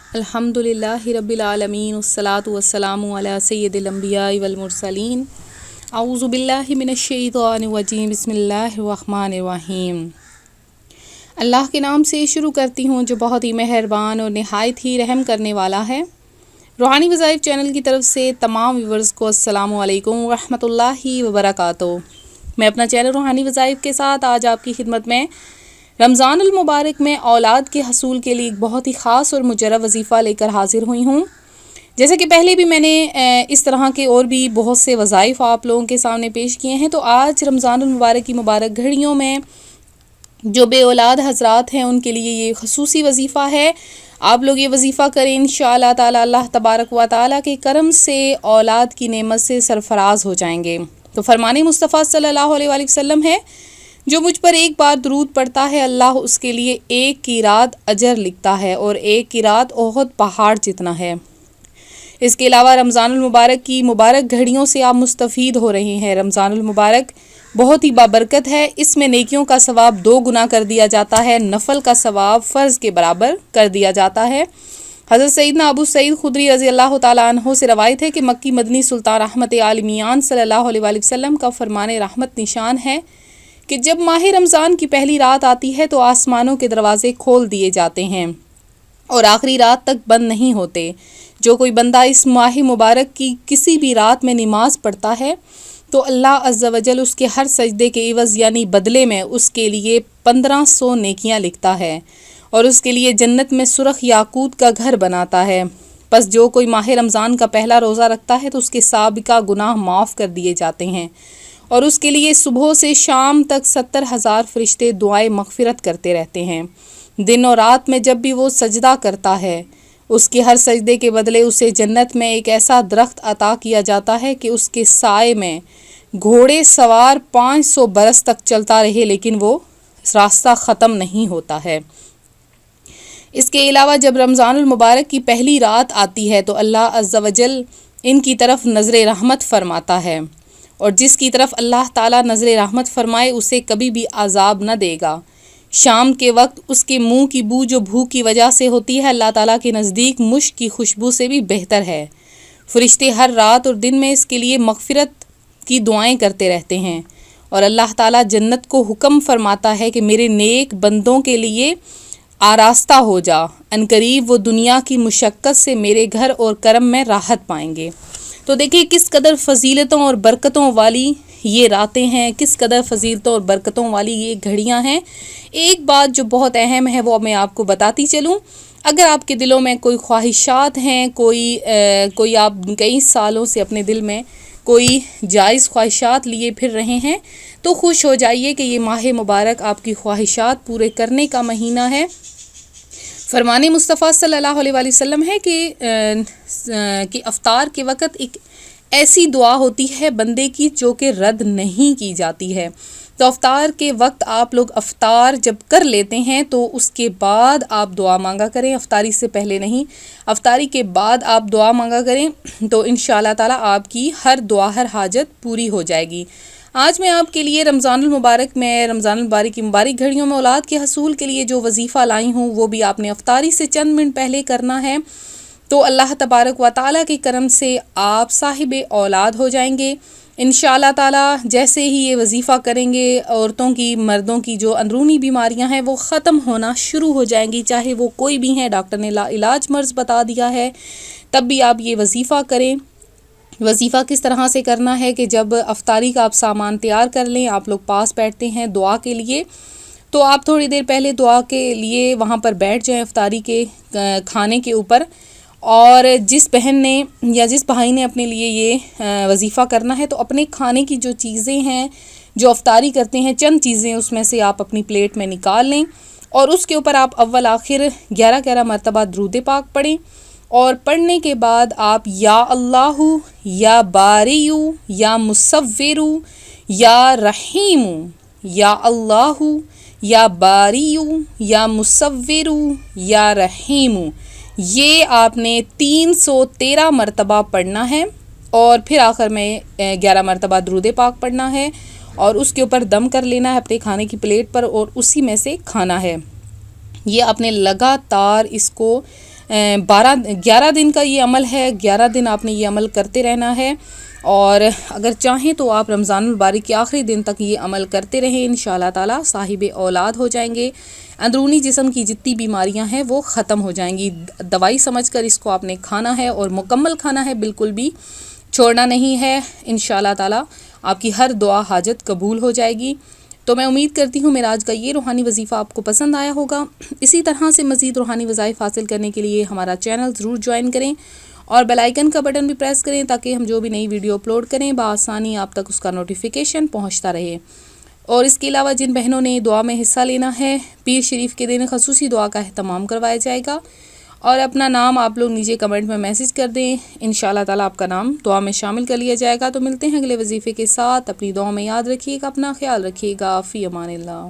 الحمدللہ رب العالمین والصلاة والسلام علی سید الانبیاء والمرسلین اعوذ باللہ من الشیطان الرجیم بسم اللہ الرحمن الرحیم۔ اللہ کے نام سے شروع کرتی ہوں جو بہت ہی مہربان اور نہایت ہی رحم کرنے والا ہے۔ روحانی وظائف چینل کی طرف سے تمام ویورز کو السلام علیکم ورحمۃ اللہ وبرکاتہ۔ میں اپنا چینل روحانی وظائف کے ساتھ آج آپ کی خدمت میں رمضان المبارک میں اولاد کے حصول کے لیے ایک بہت ہی خاص اور مجرب وظیفہ لے کر حاضر ہوئی ہوں۔ جیسے کہ پہلے بھی میں نے اس طرح کے اور بھی بہت سے وظائف آپ لوگوں کے سامنے پیش کیے ہیں، تو آج رمضان المبارک کی مبارک گھڑیوں میں جو بے اولاد حضرات ہیں ان کے لیے یہ خصوصی وظیفہ ہے۔ آپ لوگ یہ وظیفہ کریں، انشاءاللہ تعالی اللہ تبارک و تعالی کے کرم سے اولاد کی نعمت سے سرفراز ہو جائیں گے۔ تو فرمان مصطفیٰ صلی اللہ علیہ وآلہ وسلم ہے، جو مجھ پر ایک بار درود پڑھتا ہے اللہ اس کے لیے ایک کی رات اجر لکھتا ہے اور ایک کی رات احد پہاڑ جتنا ہے۔ اس کے علاوہ رمضان المبارک کی مبارک گھڑیوں سے آپ مستفید ہو رہے ہیں۔ رمضان المبارک بہت ہی بابرکت ہے، اس میں نیکیوں کا ثواب 2 گنا کر دیا جاتا ہے، نفل کا ثواب فرض کے برابر کر دیا جاتا ہے۔ حضرت سیدنا ابو سعید خدری رضی اللہ تعالیٰ عنہ سے روایت ہے کہ مکی مدنی سلطان رحمت عالمیان صلی اللہ علیہ وآلہ وسلم کا فرمان رحمت نشان ہے کہ جب ماہ رمضان کی پہلی رات آتی ہے تو آسمانوں کے دروازے کھول دیے جاتے ہیں اور آخری رات تک بند نہیں ہوتے۔ جو کوئی بندہ اس ماہ مبارک کی کسی بھی رات میں نماز پڑھتا ہے تو اللہ عز و جل اس کے ہر سجدے کے عوض یعنی بدلے میں اس کے لیے 1500 نیکیاں لکھتا ہے اور اس کے لیے جنت میں سرخ یاقوت کا گھر بناتا ہے۔ پس جو کوئی ماہ رمضان کا پہلا روزہ رکھتا ہے تو اس کے سابقہ گناہ معاف کر دیے جاتے ہیں اور اس کے لیے صبح سے شام تک 70,000 فرشتے دعائیں مغفرت کرتے رہتے ہیں۔ دن اور رات میں جب بھی وہ سجدہ کرتا ہے اس کے ہر سجدے کے بدلے اسے جنت میں ایک ایسا درخت عطا کیا جاتا ہے کہ اس کے سائے میں گھوڑے سوار 500 برس تک چلتا رہے لیکن وہ راستہ ختم نہیں ہوتا ہے۔ اس کے علاوہ جب رمضان المبارک کی پہلی رات آتی ہے تو اللہ عز و جل ان کی طرف نظر رحمت فرماتا ہے، اور جس کی طرف اللہ تعالیٰ نظر رحمت فرمائے اسے کبھی بھی عذاب نہ دے گا۔ شام کے وقت اس کے منہ کی بو جو بھوک کی وجہ سے ہوتی ہے اللہ تعالیٰ کے نزدیک مشک کی خوشبو سے بھی بہتر ہے۔ فرشتے ہر رات اور دن میں اس کے لیے مغفرت کی دعائیں کرتے رہتے ہیں اور اللہ تعالیٰ جنت کو حکم فرماتا ہے کہ میرے نیک بندوں کے لیے آراستہ ہو جا، عنقریب وہ دنیا کی مشقت سے میرے گھر اور کرم میں راحت پائیں گے۔ تو دیکھیں کس قدر فضیلتوں اور برکتوں والی یہ راتیں ہیں، کس قدر فضیلتوں اور برکتوں والی یہ گھڑیاں ہیں۔ ایک بات جو بہت اہم ہے وہ میں آپ کو بتاتی چلوں، اگر آپ کے دلوں میں کوئی خواہشات ہیں، کوئی آپ کئی سالوں سے اپنے دل میں کوئی جائز خواہشات لیے پھر رہے ہیں تو خوش ہو جائیے کہ یہ ماہ مبارک آپ کی خواہشات پورے کرنے کا مہینہ ہے۔ فرمان مصطفیٰ صلی اللہ علیہ وآلہ وسلم ہے کہ افطار کے وقت ایک ایسی دعا ہوتی ہے بندے کی جو کہ رد نہیں کی جاتی ہے۔ تو افطار کے وقت آپ لوگ افطار جب کر لیتے ہیں تو اس کے بعد آپ دعا مانگا کریں، افطاری سے پہلے نہیں، افطاری کے بعد آپ دعا مانگا کریں تو انشاءاللہ تعالی آپ کی ہر دعا ہر حاجت پوری ہو جائے گی۔ آج میں آپ کے لیے رمضان المبارک کی مبارک گھڑیوں میں اولاد کے حصول کے لیے جو وظیفہ لائی ہوں وہ بھی آپ نے افطاری سے چند منٹ پہلے کرنا ہے، تو اللہ تبارک و تعالیٰ کے کرم سے آپ صاحب اولاد ہو جائیں گے انشاءاللہ تعالیٰ۔ جیسے ہی یہ وظیفہ کریں گے عورتوں کی مردوں کی جو اندرونی بیماریاں ہیں وہ ختم ہونا شروع ہو جائیں گی، چاہے وہ کوئی بھی ہیں، ڈاکٹر نے لا علاج مرض بتا دیا ہے تب بھی آپ یہ وظیفہ کریں۔ وظیفہ کس طرح سے کرنا ہے کہ جب افطاری کا آپ سامان تیار کر لیں، آپ لوگ پاس بیٹھتے ہیں دعا کے لیے، تو آپ تھوڑی دیر پہلے دعا کے لیے وہاں پر بیٹھ جائیں افطاری کے کھانے کے اوپر، اور جس بہن نے یا جس بھائی نے اپنے لیے یہ وظیفہ کرنا ہے تو اپنے کھانے کی جو چیزیں ہیں جو افطاری کرتے ہیں چند چیزیں اس میں سے آپ اپنی پلیٹ میں نکال لیں اور اس کے اوپر آپ اول آخر 11 مرتبہ درود پاک پڑھیں، اور پڑھنے کے بعد آپ یا اللہ یا باریو یا مصور یا رحیم، یا اللہ یا باریو یا مصور یا رحیم، یہ آپ نے 313 مرتبہ پڑھنا ہے، اور پھر آخر میں 11 مرتبہ درود پاک پڑھنا ہے اور اس کے اوپر دم کر لینا ہے اپنے کھانے کی پلیٹ پر اور اسی میں سے کھانا ہے۔ یہ آپ نے لگاتار اس کو 11 دن کا یہ عمل ہے، 11 دن آپ نے یہ عمل کرتے رہنا ہے، اور اگر چاہیں تو آپ رمضان المبارک کے آخری دن تک یہ عمل کرتے رہیں، انشاءاللہ تعالی صاحب اولاد ہو جائیں گے، اندرونی جسم کی جتنی بیماریاں ہیں وہ ختم ہو جائیں گی۔ دوائی سمجھ کر اس کو آپ نے کھانا ہے، اور مکمل کھانا ہے، بالکل بھی چھوڑنا نہیں ہے۔ انشاءاللہ تعالی آپ کی ہر دعا حاجت قبول ہو جائے گی۔ تو میں امید کرتی ہوں میرا آج کا یہ روحانی وظیفہ آپ کو پسند آیا ہوگا۔ اسی طرح سے مزید روحانی وظائف حاصل کرنے کے لیے ہمارا چینل ضرور جوائن کریں، اور بیل آئیکن کا بٹن بھی پریس کریں تاکہ ہم جو بھی نئی ویڈیو اپلوڈ کریں بآسانی آپ تک اس کا نوٹیفیکیشن پہنچتا رہے۔ اور اس کے علاوہ جن بہنوں نے دعا میں حصہ لینا ہے، پیر شریف کے دن خصوصی دعا کا اہتمام کروایا جائے گا، اور اپنا نام آپ لوگ نیچے کمنٹ میں میسج کر دیں، انشاءاللہ تعالی آپ کا نام دعا میں شامل کر لیا جائے گا۔ تو ملتے ہیں اگلے وظیفے کے ساتھ، اپنی دعا میں یاد رکھیے گا، اپنا خیال رکھیے گا، فی امان اللہ۔